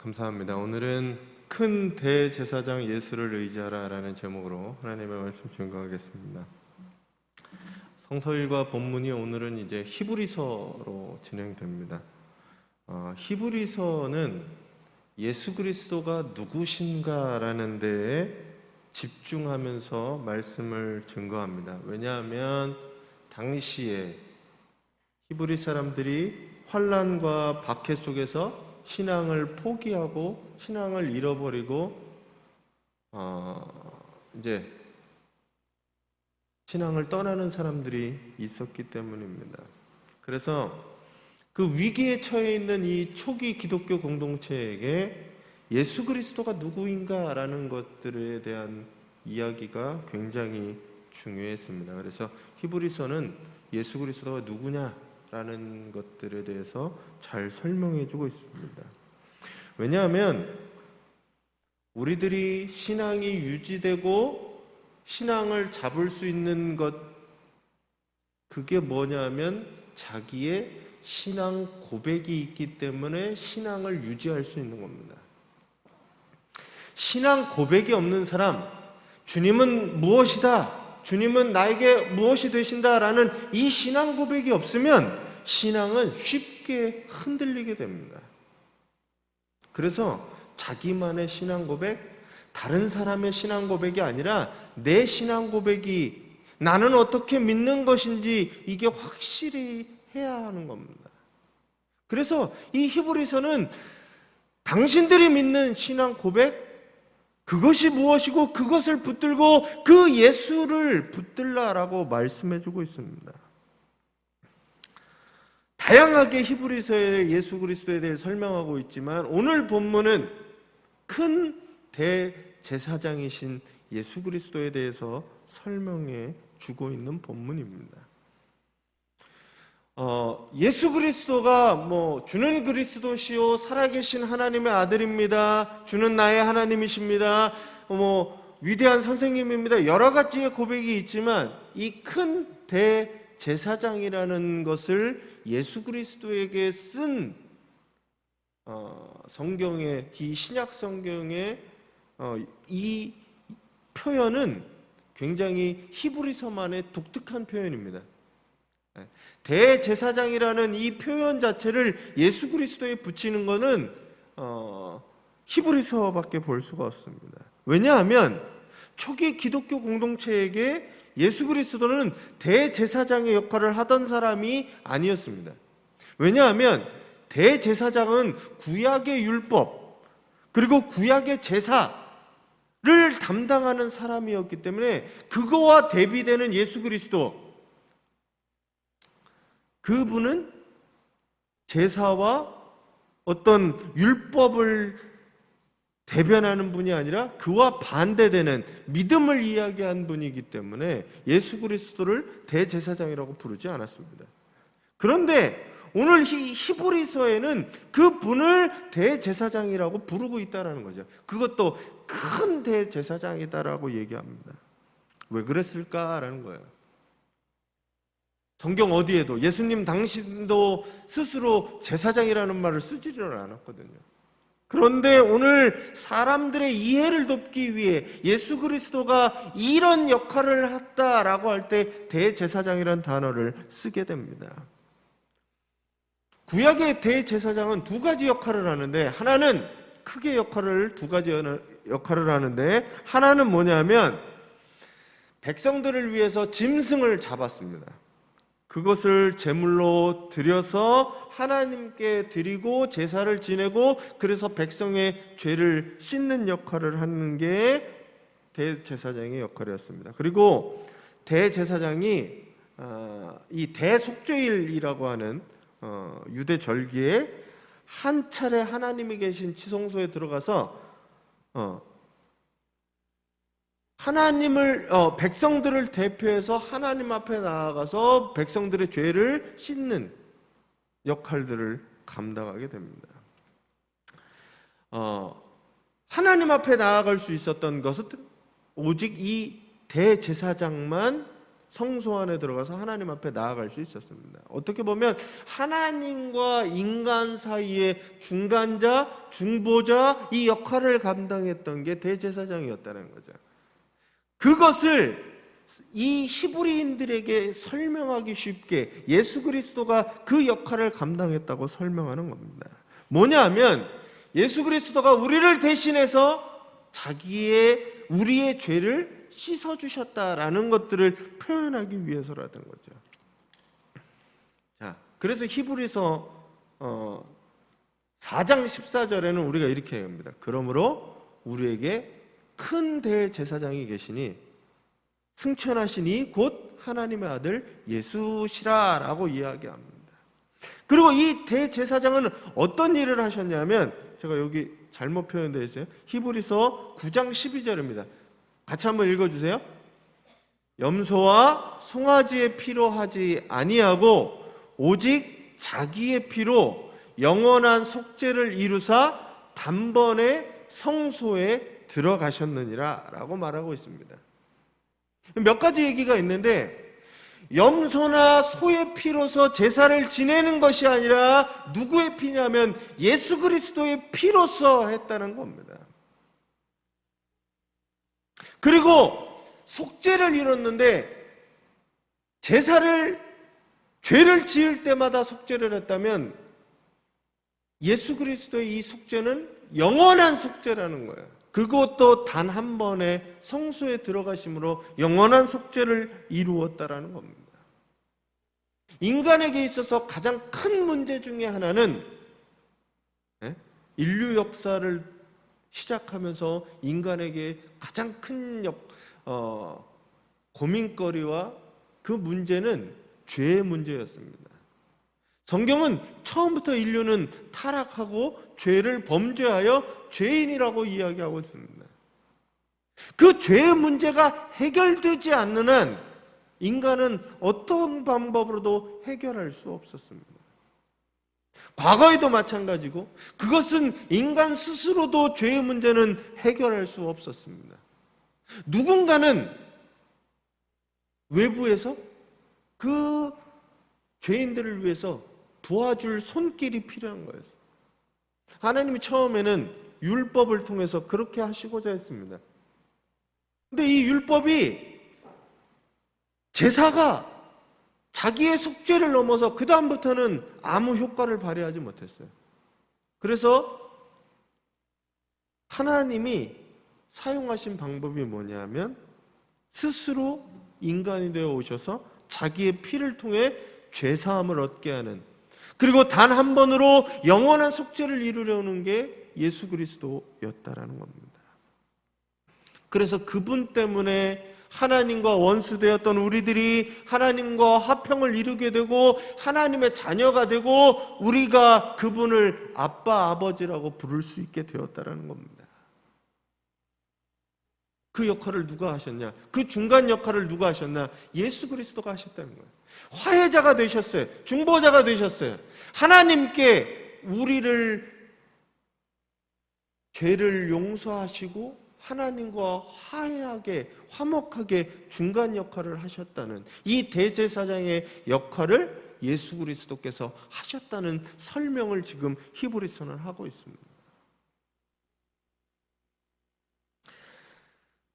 감사합니다. 오늘은 큰 대제사장 예수를 의지하라 라는 제목으로 하나님의 말씀 증거하겠습니다. 성서일과 본문이 오늘은 이제 히브리서로 진행됩니다. 히브리서는 예수 그리스도가 누구신가라는 데에 집중하면서 말씀을 증거합니다. 왜냐하면 당시에 히브리 사람들이 환난과 박해 속에서 신앙을 포기하고 신앙을 잃어버리고 이제 신앙을 떠나는 사람들이 있었기 때문입니다. 그래서 그 위기에 처해 있는 이 초기 기독교 공동체에게 예수 그리스도가 누구인가라는 것들에 대한 이야기가 굉장히 중요했습니다. 그래서 히브리서는 예수 그리스도가 누구냐라는 것들에 대해서 잘 설명해 주고 있습니다. 왜냐하면 우리들이 신앙이 유지되고 신앙을 잡을 수 있는 것, 그게 뭐냐면 자기의 신앙 고백이 있기 때문에 신앙을 유지할 수 있는 겁니다. 신앙 고백이 없는 사람, 주님은 무엇이다, 주님은 나에게 무엇이 되신다라는 이 신앙 고백이 없으면 신앙은 쉽게 흔들리게 됩니다. 그래서 자기만의 신앙 고백, 다른 사람의 신앙 고백이 아니라 내 신앙 고백이 나는 어떻게 믿는 것인지 이게 확실히 해야 하는 겁니다. 그래서 이 히브리서는 당신들이 믿는 신앙 고백, 그것이 무엇이고 그것을 붙들고 그 예수를 붙들라라고 말씀해주고 있습니다. 다양하게 히브리서에 예수 그리스도에 대해 설명하고 있지만 오늘 본문은 큰 대제사장이신 예수 그리스도에 대해서 설명해 주고 있는 본문입니다. 예수 그리스도가 주는 그리스도시요 살아계신 하나님의 아들입니다, 주는 나의 하나님이십니다, 위대한 선생님입니다, 여러 가지의 고백이 있지만 이 큰 대제사장이라는 것을 예수 그리스도에게 쓴 성경의 이 신약 성경의 이 표현은 굉장히 히브리서만의 독특한 표현입니다. 대제사장이라는 이 표현 자체를 예수 그리스도에 붙이는 것은 히브리서밖에 볼 수가 없습니다. 왜냐하면 초기 기독교 공동체에게 예수 그리스도는 대제사장의 역할을 하던 사람이 아니었습니다. 왜냐하면 대제사장은 구약의 율법 그리고 구약의 제사를 담당하는 사람이었기 때문에 그거와 대비되는 예수 그리스도, 그분은 제사와 어떤 율법을 대변하는 분이 아니라 그와 반대되는 믿음을 이야기한 분이기 때문에 예수 그리스도를 대제사장이라고 부르지 않았습니다. 그런데 오늘 히브리서에는 그 분을 대제사장이라고 부르고 있다는 거죠. 그것도 큰 대제사장이다라고 얘기합니다. 왜 그랬을까라는 거예요. 성경 어디에도 예수님 당신도 스스로 제사장이라는 말을 쓰지를 않았거든요. 그런데 오늘 사람들의 이해를 돕기 위해 예수 그리스도가 이런 역할을 했다라고 할 때 대제사장이라는 단어를 쓰게 됩니다. 구약의 대제사장은 두 가지 역할을 하는데, 하나는 크게 두 가지 역할을 하는데, 하나는 뭐냐면 백성들을 위해서 짐승을 잡았습니다. 그것을 제물로 드려서 하나님께 드리고 제사를 지내고, 그래서 백성의 죄를 씻는 역할을 하는 게 대제사장의 역할이었습니다. 그리고 대제사장이 이 대속죄일이라고 하는 유대 절기에 한 차례 하나님이 계신 지성소에 들어가서 하나님을 백성들을 대표해서 하나님 앞에 나아가서 백성들의 죄를 씻는 역할들을 감당하게 됩니다. 하나님 앞에 나아갈 수 있었던 것은 오직 이 대제사장만 성소 안에 들어가서 하나님 앞에 나아갈 수 있었습니다. 어떻게 보면 하나님과 인간 사이의 중간자, 중보자 이 역할을 감당했던 게 대제사장이었다는 거죠. 그것을 이 히브리인들에게 설명하기 쉽게 예수 그리스도가 그 역할을 감당했다고 설명하는 겁니다. 뭐냐 하면 예수 그리스도가 우리를 대신해서 우리의 죄를 씻어주셨다라는 것들을 표현하기 위해서라는 거죠. 자, 그래서 히브리서 4장 14절에는 우리가 이렇게 합니다. 그러므로 우리에게 큰 대제사장이 계시니 승천하시니 곧 하나님의 아들 예수시라 라고 이야기합니다. 그리고 이 대제사장은 어떤 일을 하셨냐면, 제가 여기 잘못 표현되어 있어요. 히브리서 9장 12절입니다. 같이 한번 읽어주세요. 염소와 송아지의 피로 하지 아니하고 오직 자기의 피로 영원한 속죄를 이루사 단번에 성소에 들어가셨느니라 라고 말하고 있습니다. 몇 가지 얘기가 있는데, 염소나 소의 피로서 제사를 지내는 것이 아니라 누구의 피냐면 예수 그리스도의 피로서 했다는 겁니다. 그리고 속죄를 이뤘는데, 죄를 지을 때마다 속죄를 했다면 예수 그리스도의 이 속죄는 영원한 속죄라는 거예요. 그것도 단 한 번의 성소에 들어가심으로 영원한 속죄를 이루었다라는 겁니다. 인간에게 있어서 가장 큰 문제 중에 하나는 인류 역사를 시작하면서 인간에게 가장 큰 고민거리와 그 문제는 죄의 문제였습니다. 성경은 처음부터 인류는 타락하고 죄를 범죄하여 죄인이라고 이야기하고 있습니다. 그 죄의 문제가 해결되지 않는 한 인간은 어떤 방법으로도 해결할 수 없었습니다. 과거에도 마찬가지고, 그것은 인간 스스로도 죄의 문제는 해결할 수 없었습니다. 누군가는 외부에서 그 죄인들을 위해서 도와줄 손길이 필요한 거였어요. 하나님이 처음에는 율법을 통해서 그렇게 하시고자 했습니다. 근데 이 율법이, 제사가 자기의 속죄를 넘어서 그 다음부터는 아무 효과를 발휘하지 못했어요. 그래서 하나님이 사용하신 방법이 뭐냐면 스스로 인간이 되어 오셔서 자기의 피를 통해 죄사함을 얻게 하는, 그리고 단 한 번으로 영원한 속죄를 이루려는 게 예수 그리스도였다라는 겁니다. 그래서 그분 때문에 하나님과 원수되었던 우리들이 하나님과 화평을 이루게 되고 하나님의 자녀가 되고 우리가 그분을 아빠, 아버지라고 부를 수 있게 되었다라는 겁니다. 그 역할을 누가 하셨냐? 그 중간 역할을 누가 하셨냐? 예수 그리스도가 하셨다는 거예요. 화해자가 되셨어요. 중보자가 되셨어요. 하나님께 우리를, 죄를 용서하시고 하나님과 화해하게, 화목하게 중간 역할을 하셨다는 이 대제사장의 역할을 예수 그리스도께서 하셨다는 설명을 지금 히브리서는 하고 있습니다.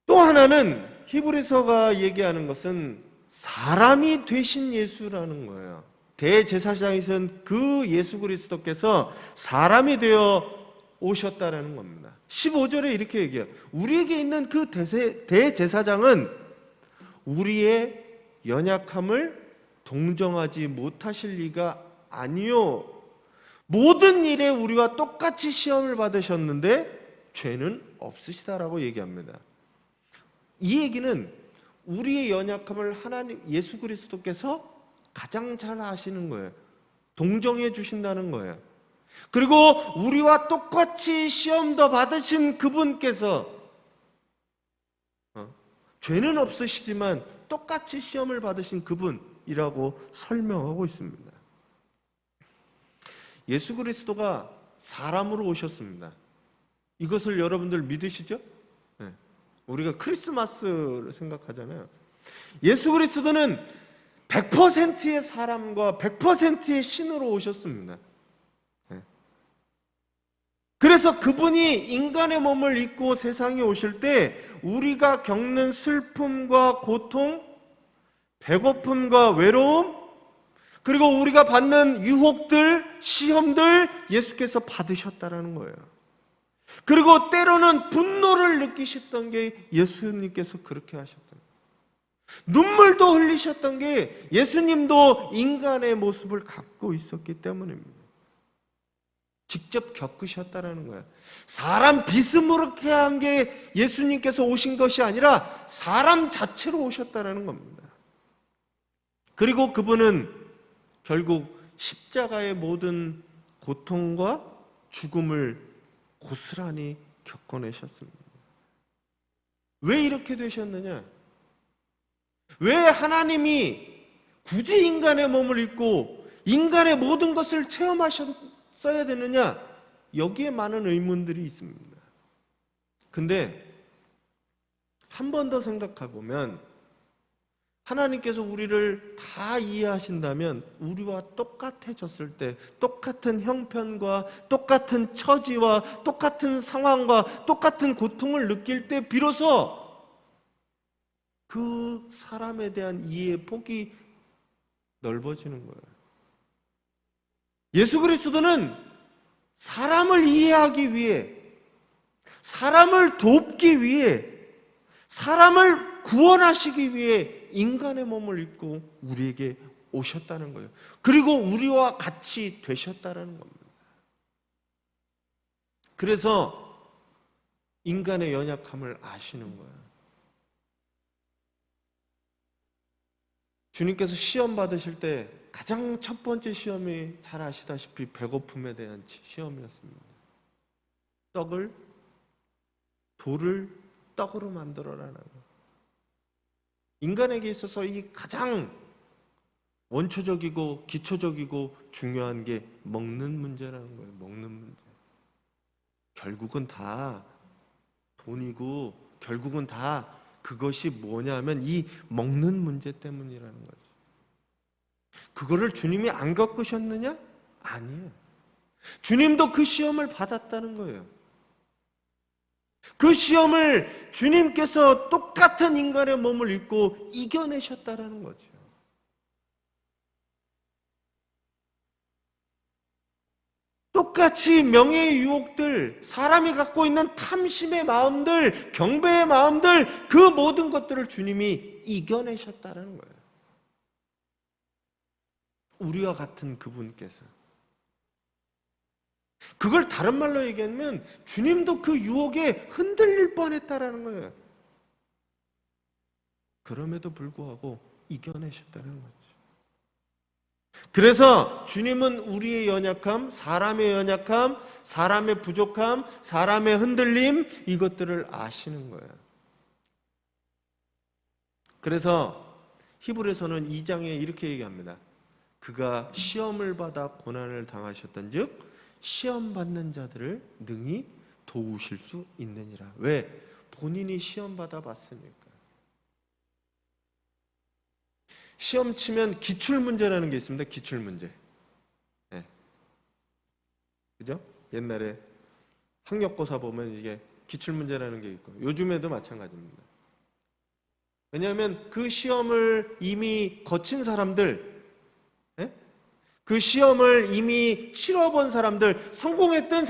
또 하나는 히브리서가 얘기하는 것은 사람이 되신 예수라는 거예요. 대제사장이신 그 예수 그리스도께서 사람이 되어 오셨다라는 겁니다. 15절에 이렇게 얘기해요. 우리에게 있는 그 대제사장은 우리의 연약함을 동정하지 못하실 리가 아니요, 모든 일에 우리와 똑같이 시험을 받으셨는데 죄는 없으시다라고 얘기합니다. 이 얘기는 우리의 연약함을 하나님, 예수 그리스도께서 가장 잘 아시는 거예요. 동정해 주신다는 거예요. 그리고 우리와 똑같이 시험도 받으신 그분께서 죄는 없으시지만 똑같이 시험을 받으신 그분이라고 설명하고 있습니다. 예수 그리스도가 사람으로 오셨습니다. 이것을 여러분들 믿으시죠? 우리가 크리스마스를 생각하잖아요. 예수 그리스도는 100%의 사람과 100%의 신으로 오셨습니다. 그래서 그분이 인간의 몸을 입고 세상에 오실 때 우리가 겪는 슬픔과 고통, 배고픔과 외로움, 그리고 우리가 받는 유혹들, 시험들 예수께서 받으셨다라는 거예요. 그리고 때로는 분노를 느끼셨던 게 예수님께서 그렇게 하셨던 거예요. 눈물도 흘리셨던 게 예수님도 인간의 모습을 갖고 있었기 때문입니다. 직접 겪으셨다는 거예요. 사람 비스무리하게 한 게 예수님께서 오신 것이 아니라 사람 자체로 오셨다는 겁니다. 그리고 그분은 결국 십자가의 모든 고통과 죽음을 고스란히 겪어내셨습니다. 왜 이렇게 되셨느냐? 왜 하나님이 굳이 인간의 몸을 입고 인간의 모든 것을 체험하셨어야 되느냐? 여기에 많은 의문들이 있습니다. 근데 한 번 더 생각해 보면 하나님께서 우리를 다 이해하신다면 우리와 똑같아졌을 때, 똑같은 형편과 똑같은 처지와 똑같은 상황과 똑같은 고통을 느낄 때 비로소 그 사람에 대한 이해의 폭이 넓어지는 거예요. 예수 그리스도는 사람을 이해하기 위해, 사람을 돕기 위해, 사람을 구원하시기 위해 인간의 몸을 입고 우리에게 오셨다는 거예요. 그리고 우리와 같이 되셨다는 겁니다. 그래서 인간의 연약함을 아시는 거예요. 주님께서 시험 받으실 때 가장 첫 번째 시험이 잘 아시다시피 배고픔에 대한 시험이었습니다. 돌을 떡으로 만들어라는 거예요. 인간에게 있어서 이 가장 원초적이고 기초적이고 중요한 게 먹는 문제라는 거예요. 먹는 문제. 결국은 다 돈이고 결국은 다 그것이 뭐냐면 이 먹는 문제 때문이라는 거죠. 그거를 주님이 안 겪으셨느냐? 아니에요. 주님도 그 시험을 받았다는 거예요. 그 시험을 주님께서 똑같은 인간의 몸을 입고 이겨내셨다는 거죠. 똑같이 명예의 유혹들, 사람이 갖고 있는 탐심의 마음들, 경배의 마음들, 그 모든 것들을 주님이 이겨내셨다는 거예요. 우리와 같은 그분께서. 그걸 다른 말로 얘기하면 주님도 그 유혹에 흔들릴 뻔했다라는 거예요. 그럼에도 불구하고 이겨내셨다는 거죠. 그래서 주님은 우리의 연약함, 사람의 부족함, 사람의 흔들림, 이것들을 아시는 거예요. 그래서 히브리서는 2장에 이렇게 얘기합니다. 그가 시험을 받아 고난을 당하셨던 즉 시험 받는 자들을 능히 도우실 수 있느니라. 왜? 본인이 시험 받아 봤으니까. 시험 치면 기출문제라는 게 있습니다. 기출문제. 네. 그죠? 옛날에 학력고사 보면 이게 기출문제라는 게 있고 요즘에도 마찬가지입니다. 왜냐하면 그 시험을 이미 거친 사람들, 그 시험을 이미 치러본 사람들, 성공했든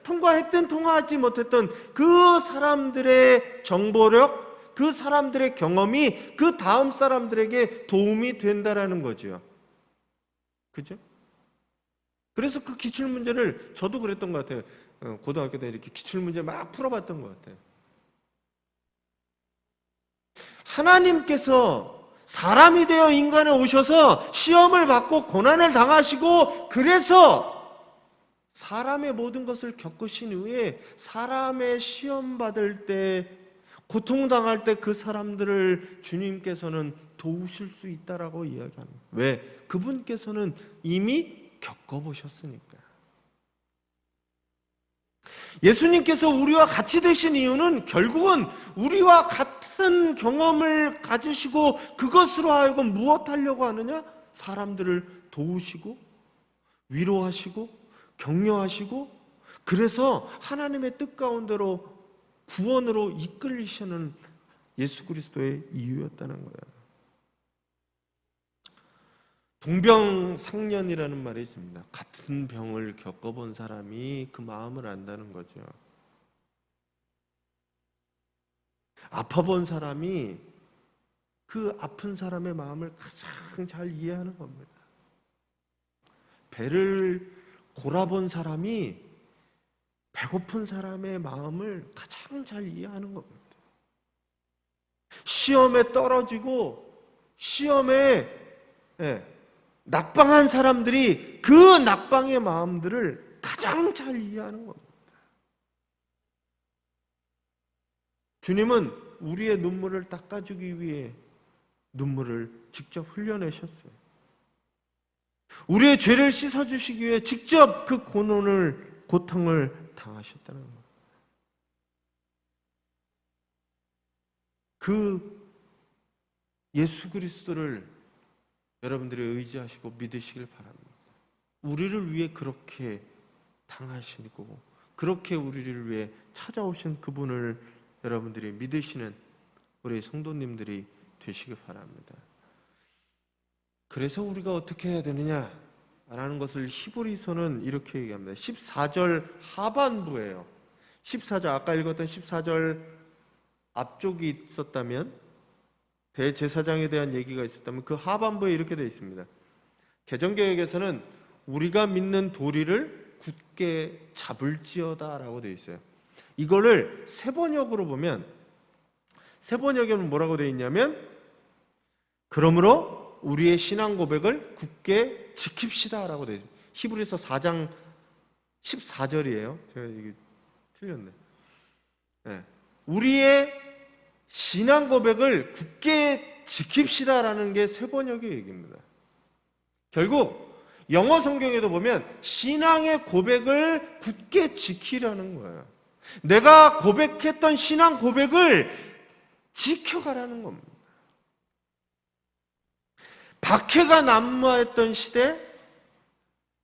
통과했든 통과하지 못했던 그 사람들의 정보력, 그 사람들의 경험이 그 다음 사람들에게 도움이 된다라는 거죠. 그죠? 그래서 그 기출문제를 저도 그랬던 것 같아요. 고등학교 때 이렇게 기출문제 막 풀어봤던 것 같아요. 하나님께서 사람이 되어 인간에 오셔서 시험을 받고 고난을 당하시고 그래서 사람의 모든 것을 겪으신 후에 사람의 시험 받을 때 고통당할 때 그 사람들을 주님께서는 도우실 수 있다라고 이야기합니다. 왜? 그분께서는 이미 겪어보셨으니까. 예수님께서 우리와 같이 되신 이유는 결국은 우리와 같은 같은 경험을 가지시고 그것으로 하여금 무엇하려고 하느냐? 사람들을 도우시고 위로하시고 격려하시고, 그래서 하나님의 뜻 가운데로 구원으로 이끌리시는 예수 그리스도의 이유였다는 거예요. 동병상련이라는 말이 있습니다. 같은 병을 겪어본 사람이 그 마음을 안다는 거죠. 아파본 사람이 그 아픈 사람의 마음을 가장 잘 이해하는 겁니다. 배를 골아본 사람이 배고픈 사람의 마음을 가장 잘 이해하는 겁니다. 시험에 떨어지고 시험에 낙방한 사람들이 그 낙방의 마음들을 가장 잘 이해하는 겁니다. 주님은 우리의 눈물을 닦아주기 위해 눈물을 직접 흘려내셨어요. 우리의 죄를 씻어주시기 위해 직접 그 고통을 당하셨다는 거예요. 그 예수 그리스도를 여러분들이 의지하시고 믿으시길 바랍니다. 우리를 위해 그렇게 당하시고 그렇게 우리를 위해 찾아오신 그분을 여러분들이 믿으시는 우리 성도님들이 되시길 바랍니다. 그래서 우리가 어떻게 해야 되느냐라는 것을 히브리서는 이렇게 얘기합니다. 14절 하반부예요. 14절, 아까 읽었던 14절 앞쪽이 있었다면, 대제사장에 대한 얘기가 있었다면 그 하반부에 이렇게 되어 있습니다. 개정개혁에서는 우리가 믿는 도리를 굳게 잡을지어다 라고 되어 있어요. 이거를 세번역으로 보면, 세번역에는 뭐라고 되어 있냐면, 그러므로 우리의 신앙 고백을 굳게 지킵시다 라고 되어 있습니다. 히브리서 4장 14절이에요. 제가 이게 틀렸네. 네. 우리의 신앙 고백을 굳게 지킵시다라는 게 세번역의 얘기입니다. 결국 영어 성경에도 보면 신앙의 고백을 굳게 지키라는 거예요. 내가 고백했던 신앙 고백을 지켜가라는 겁니다. 박해가 난무했던 시대,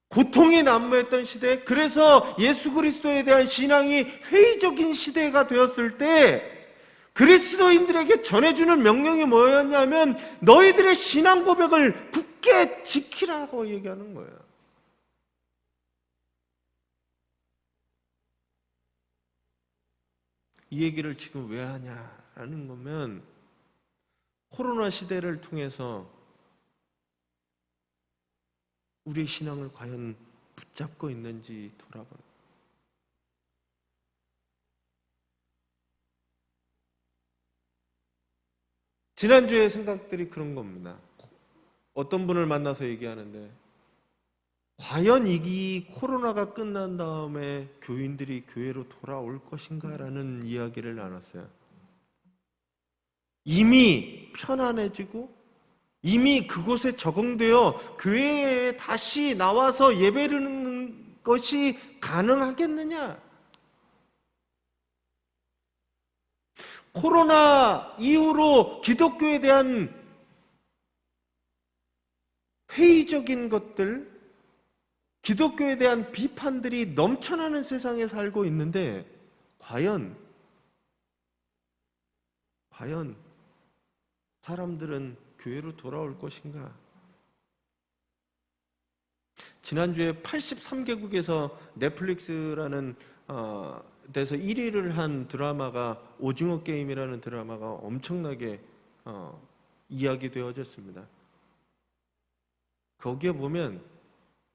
고통이 난무했던 시대, 그래서 예수 그리스도에 대한 신앙이 회의적인 시대가 되었을 때 그리스도인들에게 전해주는 명령이 뭐였냐면 너희들의 신앙 고백을 굳게 지키라고 얘기하는 거예요. 이 얘기를 지금 왜 하냐라는 거면, 코로나 시대를 통해서 우리의 신앙을 과연 붙잡고 있는지 돌아봐요. 지난주에 생각들이 그런 겁니다. 어떤 분을 만나서 얘기하는데, 과연 이 코로나가 끝난 다음에 교인들이 교회로 돌아올 것인가라는 이야기를 나눴어요. 이미 편안해지고 이미 그곳에 적응되어 교회에 다시 나와서 예배드리는 것이 가능하겠느냐? 코로나 이후로 기독교에 대한 회의적인 것들, 기독교에 대한 비판들이 넘쳐나는 세상에 살고 있는데, 과연 사람들은 교회로 돌아올 것인가? 지난주에 83개국에서 넷플릭스라는 데서 1위를 한 드라마가, 오징어 게임이라는 드라마가 엄청나게 이야기되어졌습니다. 거기에 보면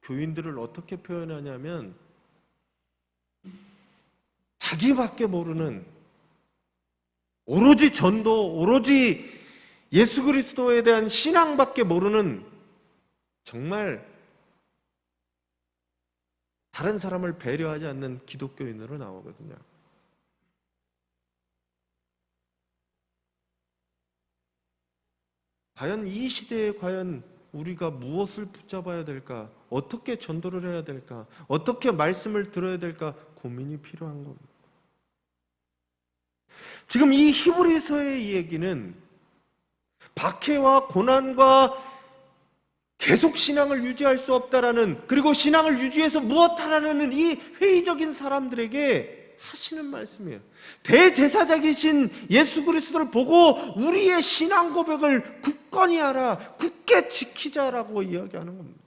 교인들을 어떻게 표현하냐면, 자기밖에 모르는, 오로지 전도, 오로지 예수 그리스도에 대한 신앙밖에 모르는, 정말 다른 사람을 배려하지 않는 기독교인으로 나오거든요. 과연 이 시대에 우리가 무엇을 붙잡아야 될까? 어떻게 전도를 해야 될까? 어떻게 말씀을 들어야 될까? 고민이 필요한 겁니다. 지금 이 히브리서의 이야기는 박해와 고난과 계속 신앙을 유지할 수 없다라는, 그리고 신앙을 유지해서 무엇하라는 이 회의적인 사람들에게 하시는 말씀이에요. 대제사장이신 예수 그리스도를 보고 우리의 신앙 고백을 굳건히 하라, 굳게 지키자라고 이야기하는 겁니다.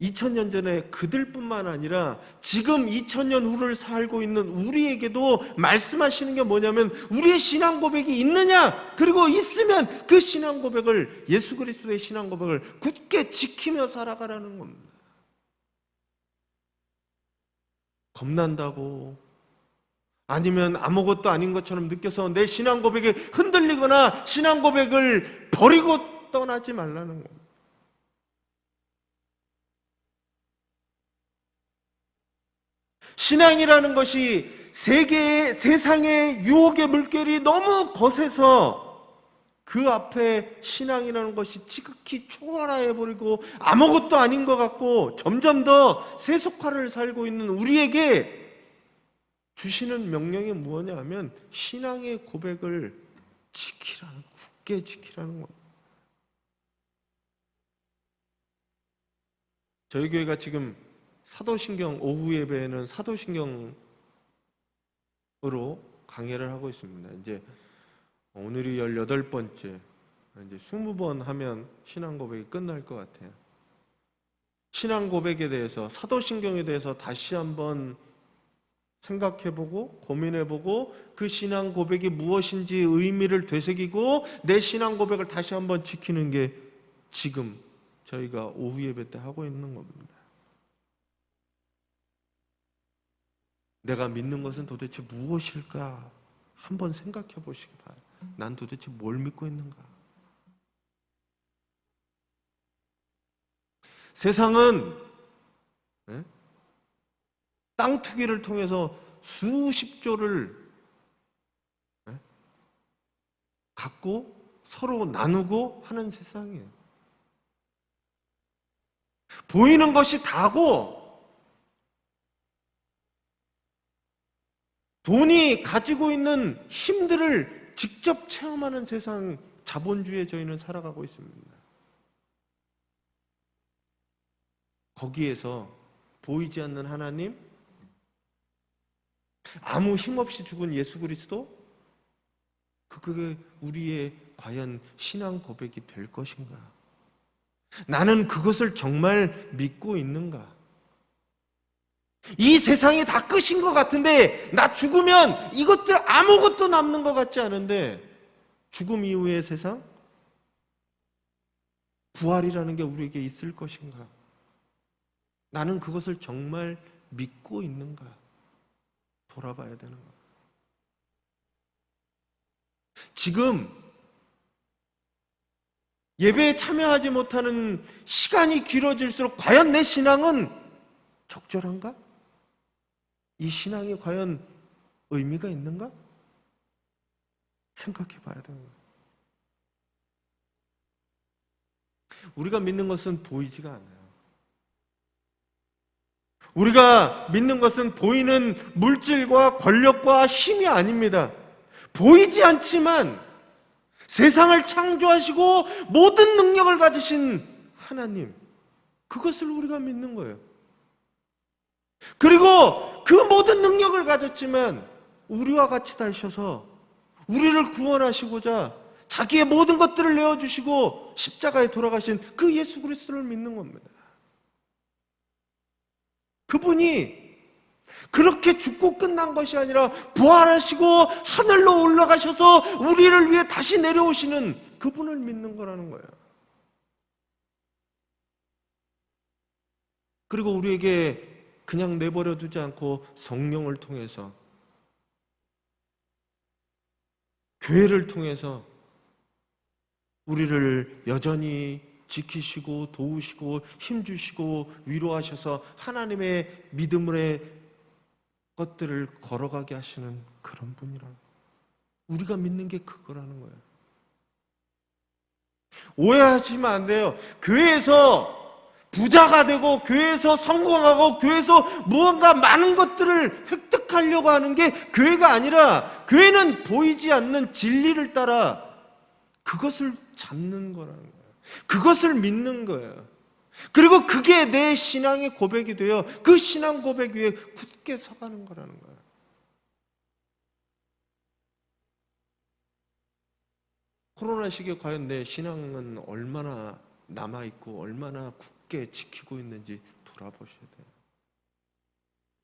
2000년 전에 그들뿐만 아니라 지금 2000년 후를 살고 있는 우리에게도 말씀하시는 게 뭐냐면, 우리의 신앙 고백이 있느냐, 그리고 있으면 그 신앙 고백을, 예수 그리스도의 신앙 고백을 굳게 지키며 살아가라는 겁니다. 겁난다고, 아니면 아무것도 아닌 것처럼 느껴서 내 신앙 고백이 흔들리거나 신앙 고백을 버리고 떠나지 말라는 겁니다. 신앙이라는 것이 세상의 유혹의 물결이 너무 거세서 그 앞에 신앙이라는 것이 지극히 초월해버리고 아무것도 아닌 것 같고 점점 더 세속화를 살고 있는 우리에게 주시는 명령이 무엇냐 하면, 신앙의 고백을 지키라는, 굳게 지키라는 겁니다. 저희 교회가 지금 사도신경, 오후 예배에는 사도신경으로 강해를 하고 있습니다. 이제 오늘이 18번째, 이제 20번 하면 신앙 고백이 끝날 것 같아요. 신앙 고백에 대해서, 사도신경에 대해서 다시 한번 생각해보고 고민해보고 그 신앙 고백이 무엇인지 의미를 되새기고 내 신앙 고백을 다시 한번 지키는 게 지금 저희가 오후 예배 때 하고 있는 겁니다. 내가 믿는 것은 도대체 무엇일까? 한번 생각해 보시기 바랍니다. 난 도대체 뭘 믿고 있는가? 세상은 땅 투기를 통해서 수십조를 갖고 서로 나누고 하는 세상이에요. 보이는 것이 다고, 돈이 가지고 있는 힘들을 직접 체험하는 세상, 자본주의에 저희는 살아가고 있습니다. 거기에서 보이지 않는 하나님, 아무 힘없이 죽은 예수 그리스도, 그게 우리의 과연 신앙 고백이 될 것인가? 나는 그것을 정말 믿고 있는가? 이 세상이 다 끝인 것 같은데, 나 죽으면 이것들 아무것도 남는 것 같지 않은데, 죽음 이후의 세상? 부활이라는 게 우리에게 있을 것인가? 나는 그것을 정말 믿고 있는가? 돌아봐야 되는 거야. 지금 예배에 참여하지 못하는 시간이 길어질수록 과연 내 신앙은 적절한가? 이 신앙이 과연 의미가 있는가? 생각해 봐야 되는 거예요. 우리가 믿는 것은 보이지가 않아요. 우리가 믿는 것은 보이는 물질과 권력과 힘이 아닙니다. 보이지 않지만 세상을 창조하시고 모든 능력을 가지신 하나님, 그것을 우리가 믿는 거예요. 그리고 그 모든 능력을 가졌지만 우리와 같이 다니셔서 우리를 구원하시고자 자기의 모든 것들을 내어주시고 십자가에 돌아가신 그 예수 그리스도를 믿는 겁니다. 그분이 그렇게 죽고 끝난 것이 아니라 부활하시고 하늘로 올라가셔서 우리를 위해 다시 내려오시는 그분을 믿는 거라는 거예요. 그리고 우리에게 그냥 내버려 두지 않고 성령을 통해서, 교회를 통해서 우리를 여전히 지키시고 도우시고 힘주시고 위로하셔서 하나님의 믿음의 것들을 걸어가게 하시는 그런 분이라는 거예요. 우리가 믿는 게 그거라는 거예요. 오해하시면 안 돼요. 교회에서 부자가 되고 교회에서 성공하고 교회에서 무언가 많은 것들을 획득하고 해석하려고 하는 게 교회가 아니라, 교회는 보이지 않는 진리를 따라 그것을 잡는 거라는 거예요. 그것을 믿는 거예요. 그리고 그게 내 신앙의 고백이 되어 그 신앙 고백 위에 굳게 서가는 거라는 거예요. 코로나 시기에 과연 내 신앙은 얼마나 남아있고 얼마나 굳게 지키고 있는지 돌아보셔야 돼요.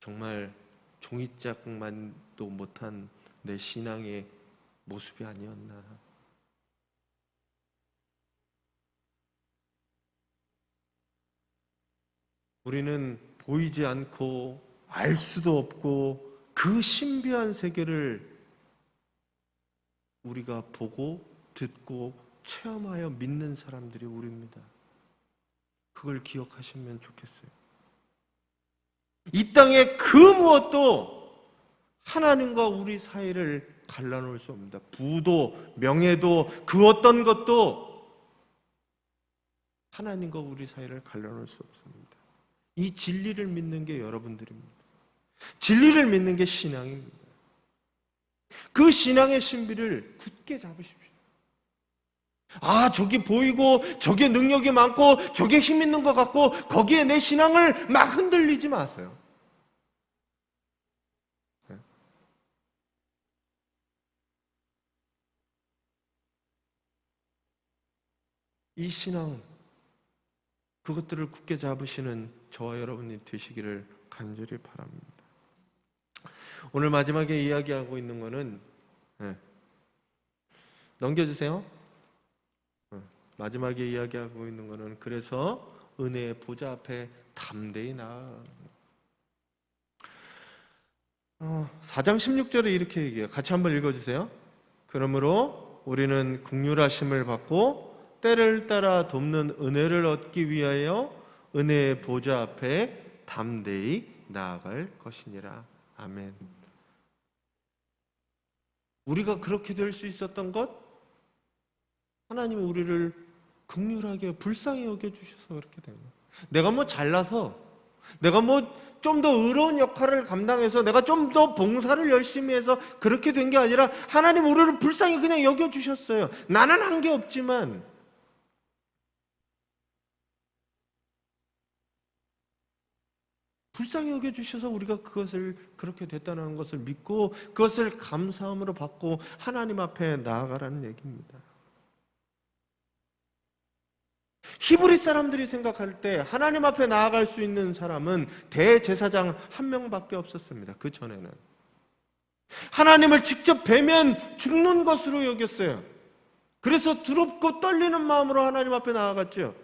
정말 종이짝만도 못한 내 신앙의 모습이 아니었나. 우리는 보이지 않고 알 수도 없고 그 신비한 세계를 우리가 보고 듣고 체험하여 믿는 사람들이 우리입니다. 그걸 기억하시면 좋겠어요. 이 땅의 그 무엇도 하나님과 우리 사이를 갈라놓을 수 없습니다. 부도 명예도 그 어떤 것도 하나님과 우리 사이를 갈라놓을 수 없습니다. 이 진리를 믿는 게 여러분들입니다. 진리를 믿는 게 신앙입니다. 그 신앙의 신비를 굳게 잡으십시오. 아, 저기 보이고 저게 능력이 많고 저게 힘 있는 것 같고 거기에 내 신앙을 막 흔들리지 마세요. 이 신앙, 그것들을 굳게 잡으시는 저와 여러분이 되시기를 간절히 바랍니다. 오늘 마지막에 이야기하고 있는 거는, 넘겨주세요. 마지막에 이야기하고 있는 거는, 그래서 은혜의 보좌 앞에 담대히 나아가. 4장 16절에 이렇게 얘기해요. 같이 한번 읽어주세요. 그러므로 우리는 긍휼하심을 받고 때를 따라 돕는 은혜를 얻기 위하여 은혜의 보좌 앞에 담대히 나아갈 것이니라. 아멘. 우리가 그렇게 될 수 있었던 것, 하나님이 우리를 긍휼하게 불쌍히 여겨주셔서 그렇게 된 거예요. 내가 뭐 잘나서, 내가 뭐 좀 더 의로운 역할을 감당해서, 내가 좀 더 봉사를 열심히 해서 그렇게 된 게 아니라 하나님 우리를 불쌍히 그냥 여겨주셨어요. 나는 한 게 없지만 불쌍히 여겨주셔서 우리가 그것을 그렇게 됐다는 것을 믿고 그것을 감사함으로 받고 하나님 앞에 나아가라는 얘기입니다. 히브리 사람들이 생각할 때 하나님 앞에 나아갈 수 있는 사람은 대제사장 한 명밖에 없었습니다. 그 전에는 하나님을 직접 뵈면 죽는 것으로 여겼어요. 그래서 두렵고 떨리는 마음으로 하나님 앞에 나아갔죠.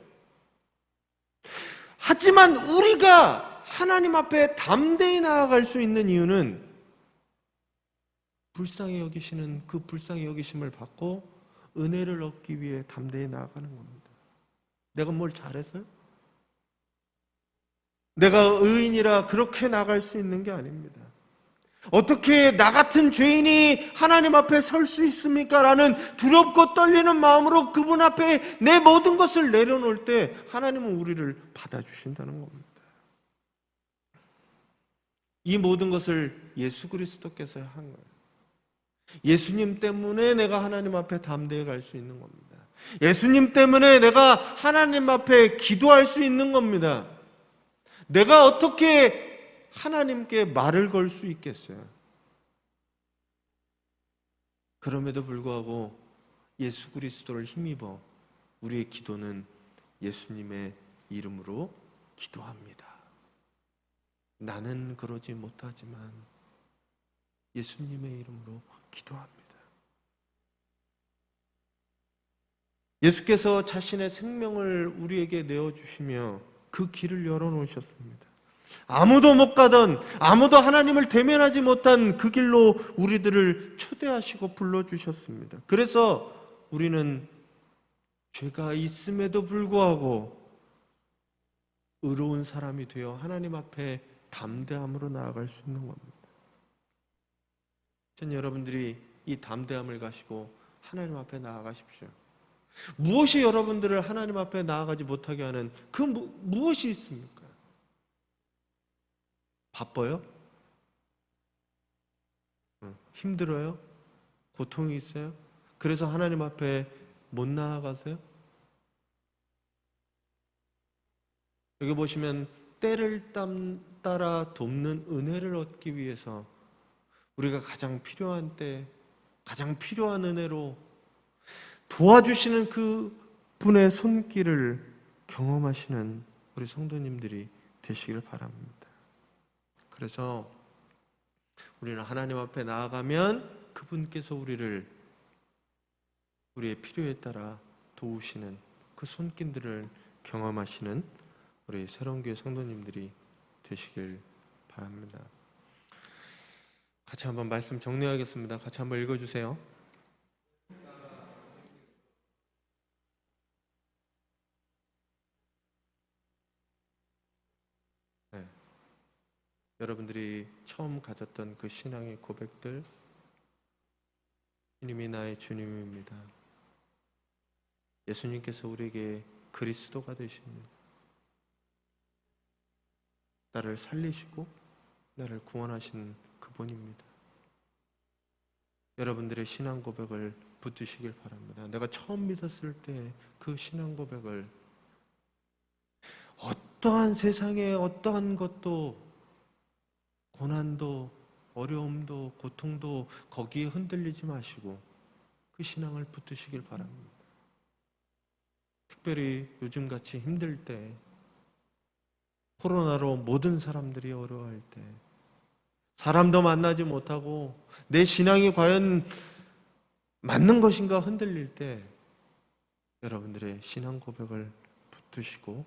하지만 우리가 하나님 앞에 담대히 나아갈 수 있는 이유는 불쌍히 여기시는 그 불쌍히 여기심을 받고 은혜를 얻기 위해 담대히 나아가는 겁니다. 내가 뭘 잘했어요? 내가 의인이라 그렇게 나갈 수 있는 게 아닙니다. 어떻게 나 같은 죄인이 하나님 앞에 설 수 있습니까? 라는 두렵고 떨리는 마음으로 그분 앞에 내 모든 것을 내려놓을 때 하나님은 우리를 받아주신다는 겁니다. 이 모든 것을 예수 그리스도께서 한 거예요. 예수님 때문에 내가 하나님 앞에 담대히 갈 수 있는 겁니다. 예수님 때문에 내가 하나님 앞에 기도할 수 있는 겁니다. 내가 어떻게 하나님께 말을 걸 수 있겠어요? 그럼에도 불구하고 예수 그리스도를 힘입어 우리의 기도는 예수님의 이름으로 기도합니다. 나는 그러지 못하지만 예수님의 이름으로 기도합니다. 예수께서 자신의 생명을 우리에게 내어주시며 그 길을 열어놓으셨습니다. 아무도 못 가던, 아무도 하나님을 대면하지 못한 그 길로 우리들을 초대하시고 불러주셨습니다. 그래서 우리는 죄가 있음에도 불구하고 의로운 사람이 되어 하나님 앞에 담대함으로 나아갈 수 있는 겁니다. 전 여러분들이 이 담대함을 가지고 하나님 앞에 나아가십시오. 무엇이 여러분들을 하나님 앞에 나아가지 못하게 하는 그 무엇이 있습니까? 바빠요? 힘들어요? 고통이 있어요? 그래서 하나님 앞에 못 나아가세요? 여기 보시면 때를 따라 돕는 은혜를 얻기 위해서 우리가 가장 필요한 때, 가장 필요한 은혜로 도와주시는 그 분의 손길을 경험하시는 우리 성도님들이 되시길 바랍니다. 그래서 우리는 하나님 앞에 나아가면 그분께서 우리를 우리의 필요에 따라 도우시는 그 손길들을 경험하시는 우리 새로운 교회 성도님들이 되시길 바랍니다. 같이 한번 말씀 정리하겠습니다. 같이 한번 읽어주세요. 네. 여러분들이 처음 가졌던 그 신앙의 고백들, 주님이 나의 주님입니다. 예수님께서 우리에게 그리스도가 되십니다. 나를 살리시고 나를 구원하신 그분입니다. 여러분들의 신앙 고백을 붙드시길 바랍니다. 내가 처음 믿었을 때 그 신앙 고백을 어떠한 세상의 어떠한 것도, 고난도 어려움도 고통도 거기에 흔들리지 마시고 그 신앙을 붙드시길 바랍니다. 특별히 요즘같이 힘들 때, 코로나로 모든 사람들이 어려워할 때, 사람도 만나지 못하고 내 신앙이 과연 맞는 것인가 흔들릴 때 여러분들의 신앙 고백을 붙드시고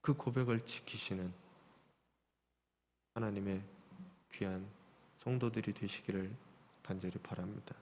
그 고백을 지키시는 하나님의 귀한 성도들이 되시기를 간절히 바랍니다.